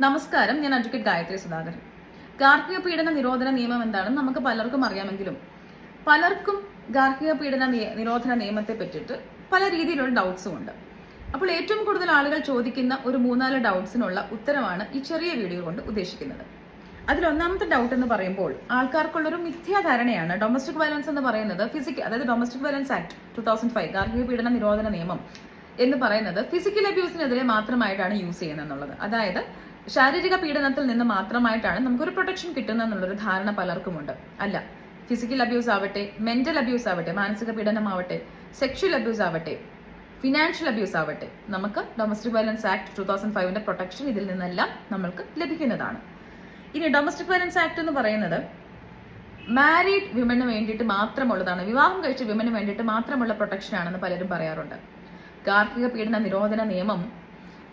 നമസ്കാരം, ഞാൻ അഡ്വക്കേറ്റ് ഗായത്രി സുധാകരൻ. ഗാർഹിക പീഡന നിരോധന നിയമം എന്താണെന്ന് നമുക്ക് പലർക്കും അറിയാമെങ്കിലും പലർക്കും ഗാർഹിക പീഡന നിരോധന നിയമത്തെ പറ്റിയിട്ട് പല രീതിയിലുള്ള ഡൗട്ട്സും ഉണ്ട്. അപ്പോൾ ഏറ്റവും കൂടുതൽ ആളുകൾ ചോദിക്കുന്ന ഒരു 3-4 ഡൗട്ട്സിനുള്ള ഉത്തരമാണ് ഈ ചെറിയ വീഡിയോ കൊണ്ട് ഉദ്ദേശിക്കുന്നത്. അതിലൊന്നാമത്തെ ഡൗട്ട് എന്ന് പറയുമ്പോൾ ആൾക്കാർക്കുള്ളൊരു മിഥ്യാധാരണയാണ് ഡൊമസ്റ്റിക് വയലൻസ് എന്ന് പറയുന്നത് അതായത് ഡൊമസ്റ്റിക് വയലൻസ് ആക്ട് 2005 ഗാർഹിക പീഡന നിരോധന നിയമം എന്ന് പറയുന്നത് ഫിസിക്കൽ അബ്യൂസിനെതിരെ മാത്രമായിട്ടാണ് യൂസ് ചെയ്യുന്നത് എന്നുള്ളത്. അതായത് ശാരീരിക പീഡനത്തിൽ നിന്ന് മാത്രമായിട്ടാണ് നമുക്കൊരു പ്രൊട്ടക്ഷൻ കിട്ടുന്നത് എന്നുള്ളൊരു ധാരണ പലർക്കുമുണ്ട്. അല്ല, ഫിസിക്കൽ അബ്യൂസ് ആവട്ടെ, മെന്റൽ അബ്യൂസ് ആവട്ടെ, മാനസിക പീഡനമാവട്ടെ, സെക്ഷൽ അബ്യൂസ് ആവട്ടെ, ഫിനാൻഷ്യൽ അബ്യൂസ് ആവട്ടെ, നമുക്ക് ഡൊമസ്റ്റിക് വയലൻസ് ആക്ട് 2005 പ്രൊട്ടക്ഷൻ ഇതിൽ നിന്നെല്ലാം നമ്മൾക്ക് ലഭിക്കുന്നതാണ്. ഇനി ഡൊമസ്റ്റിക് വയലൻസ് ആക്ട് എന്ന് പറയുന്നത് മാരീഡ് വിമന് വേണ്ടിയിട്ട് മാത്രമുള്ളതാണ്, വിവാഹം കഴിച്ച വിമന് വേണ്ടിയിട്ട് മാത്രമുള്ള പ്രൊട്ടക്ഷൻ ആണെന്ന് പലരും പറയാറുണ്ട്. ഗാർഹിക പീഡന നിരോധന നിയമം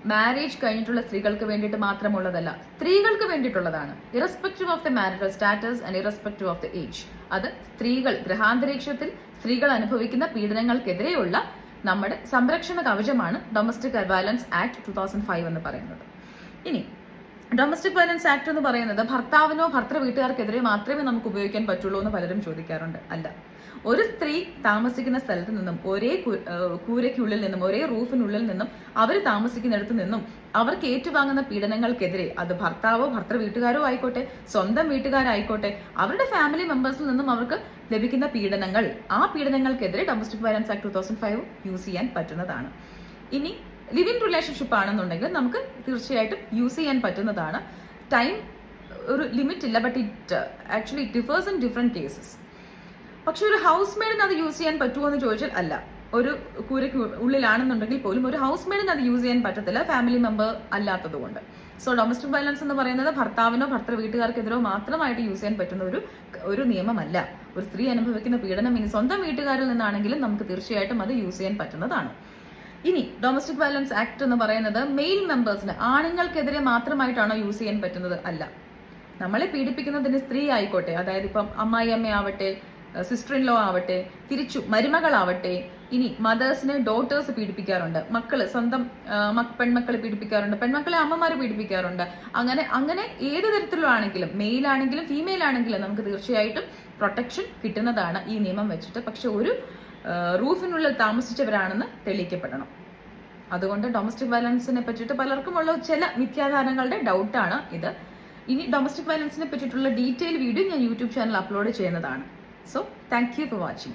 മാരേജ് കഴിഞ്ഞിട്ടുള്ള സ്ത്രീകൾക്ക് വേണ്ടിയിട്ട് മാത്രമുള്ളതല്ല, സ്ത്രീകൾക്ക് വേണ്ടിയിട്ടുള്ളതാണ്. Irrespective of the marital status and irrespective of the age. അത് സ്ത്രീകൾ ഗൃഹാന്തരീക്ഷത്തിൽ സ്ത്രീകൾ അനുഭവിക്കുന്ന പീഡനങ്ങൾക്കെതിരെയുള്ള നമ്മുടെ സംരക്ഷണ കവചമാണ് ഡൊമസ്റ്റിക് വയലൻസ് ആക്ട് 2005 എന്ന് പറയുന്നത്. ഇനി ഡൊമസ്റ്റിക് വയലൻസ് ആക്ട് എന്ന് പറയുന്നത് ഭർത്താവിനോ ഭർത്തൃ വീട്ടുകാർക്കെതിരെ മാത്രമേ നമുക്ക് ഉപയോഗിക്കാൻ പറ്റുള്ളൂ എന്ന് പലരും ചോദിക്കാറുണ്ട്. അല്ല, ഒരു സ്ത്രീ താമസിക്കുന്ന സ്ഥലത്ത് നിന്നും ഒരേ കൂരയ്ക്കുള്ളിൽ നിന്നും ഒരേ റൂഫിനുള്ളിൽ നിന്നും അവർ താമസിക്കുന്നിടത്ത് നിന്നും അവർക്ക് ഏറ്റുവാങ്ങുന്ന പീഡനങ്ങൾക്കെതിരെ അത് ഭർത്താവോ ഭർത്തൃ വീട്ടുകാരോ ആയിക്കോട്ടെ, സ്വന്തം വീട്ടുകാരായിക്കോട്ടെ, അവരുടെ ഫാമിലി മെമ്പേഴ്സിൽ നിന്നും അവർക്ക് ലഭിക്കുന്ന പീഡനങ്ങൾ, ആ പീഡനങ്ങൾക്കെതിരെ ഡൊമസ്റ്റിക് വയലൻസ് ആക്ട് 2005 യൂസ് ചെയ്യാൻ പറ്റുന്നതാണ്. ഇനി ലിവ് ഇൻ റിലേഷൻഷിപ്പ് ആണെന്നുണ്ടെങ്കിൽ നമുക്ക് തീർച്ചയായിട്ടും യൂസ് ചെയ്യാൻ പറ്റുന്നതാണ്. ടൈം ഒരു ലിമിറ്റ് ഇല്ല, but it actually differs in different cases. പക്ഷെ ഒരു ഹൗസ് മെയ്ഡിന് അത് യൂസ് ചെയ്യാൻ പറ്റുമോ എന്ന് ചോദിച്ചാൽ അല്ല. ഒരു കൂരയ്ക്ക് ഉള്ളിലാണെന്നുണ്ടെങ്കിൽ പോലും ഒരു ഹൗസ് മെയ്ഡിന് അത് യൂസ് ചെയ്യാൻ പറ്റത്തില്ല, ഫാമിലി മെമ്പർ അല്ലാത്തത് കൊണ്ട്. സോ ഡൊമസ്റ്റിക് വയലൻസ് എന്ന് പറയുന്നത് ഭർത്താവിനോ ഭർത്തൃ വീട്ടുകാർക്കെതിരോ മാത്രമായിട്ട് യൂസ് ചെയ്യാൻ പറ്റുന്ന ഒരു നിയമമല്ല. ഒരു സ്ത്രീ അനുഭവിക്കുന്ന പീഡനം ഇനി സ്വന്തം വീട്ടുകാരിൽ നിന്നാണെങ്കിലും നമുക്ക് തീർച്ചയായിട്ടും അത് യൂസ് ചെയ്യാൻ പറ്റുന്നതാണ്. ഇനി ഡൊമസ്റ്റിക് വയലൻസ് ആക്ട് എന്ന് പറയുന്നത് മെയിൽ മെമ്പേഴ്സിന്, ആണുങ്ങൾക്കെതിരെ മാത്രമായിട്ടാണോ യൂസ് ചെയ്യാൻ പറ്റുന്നത്? അല്ല. നമ്മളെ പീഡിപ്പിക്കുന്നതിന് സ്ത്രീ ആയിക്കോട്ടെ, അതായത് ഇപ്പം അമ്മായി അമ്മയാവട്ടെ, സിസ്റ്റർ ഇൻ ലോ ആവട്ടെ, തിരിച്ചു മരുമകളാവട്ടെ, ഇനി മദേഴ്സിനെ ഡോട്ടേഴ്സ് പീഡിപ്പിക്കാറുണ്ട്, മക്കള് സ്വന്തം പെൺമക്കളെ പീഡിപ്പിക്കാറുണ്ട്, പെൺമക്കളെ അമ്മമാരെ പീഡിപ്പിക്കാറുണ്ട്. അങ്ങനെ ഏത് തരത്തിലാണെങ്കിലും, മെയിൽ ആണെങ്കിലും ഫീമെയിൽ ആണെങ്കിലും നമുക്ക് തീർച്ചയായിട്ടും പ്രൊട്ടക്ഷൻ കിട്ടുന്നതാണ് ഈ നിയമം വെച്ചിട്ട്. പക്ഷെ ഒരു റൂഫിനുള്ളിൽ താമസിച്ചവരാണെന്ന് തെളിയിക്കപ്പെടണം. അതുകൊണ്ട് ഡൊമസ്റ്റിക് വയലൻസിനെ പറ്റിയിട്ട് പലർക്കുമുള്ള ചില മിഥ്യാധാരണകളുടെ ഡൗട്ടാണ് ഇത്. ഇനി ഡൊമസ്റ്റിക് വയലൻസിനെ പറ്റിയിട്ടുള്ള ഡീറ്റെയിൽ വീഡിയോ ഞാൻ യൂട്യൂബ് ചാനൽ അപ്ലോഡ് ചെയ്യുന്നതാണ്. So, thank you for watching.